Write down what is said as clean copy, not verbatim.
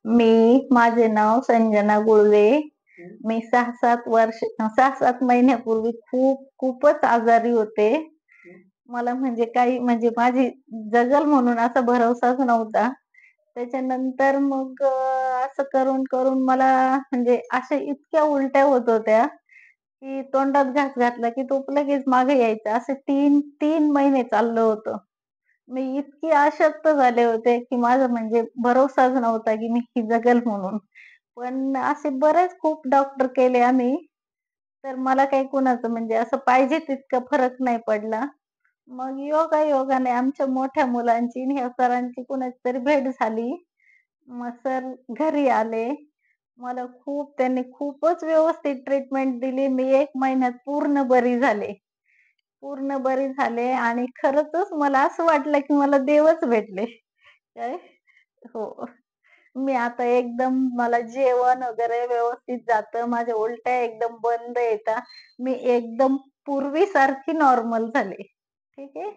माझे नाव संजना गुळवे. मी 6-7 महिन्यापूर्वी खूपच आजारी होते. मला म्हणजे काही म्हणजे माझी जगल म्हणून असा भरवसाच नव्हता. त्याच्यानंतर मग असं करून मला म्हणजे अशा इतक्या उलट्या होत होत्या, की तोंडात घास घातला की तो लगेच मागे यायचा. असे 3 महिने चाललं होतं. मी इतकी अशक्त झाले होते, की माझा म्हणजे भरवसाच नव्हता, की मी जगल म्हणून. पण असे बरेच खूप डॉक्टर केले आम्ही. तर मला काही कुणाचं म्हणजे असं पाहिजे तितका फरक नाही पडला. मग योगायोगाने आमच्या मोठ्या मुलांची आणि ह्या सरांची कुणाची तरी भेट झाली. मग सर घरी आले. त्यांनी खूपच व्यवस्थित ट्रीटमेंट दिली. मी 1 महिन्यात पूर्ण बरी झाले. पूर्ण बरी झाले आणि खरंचच मला असं वाटलं, की मला देवच भेटले. काय हो. मी आता एकदम मला जेवण वगैरे व्यवस्थित जातं. माझ्या उलट्या एकदम बंद येतात. मी एकदम पूर्वीसारखी नॉर्मल झाले. ठीक आहे.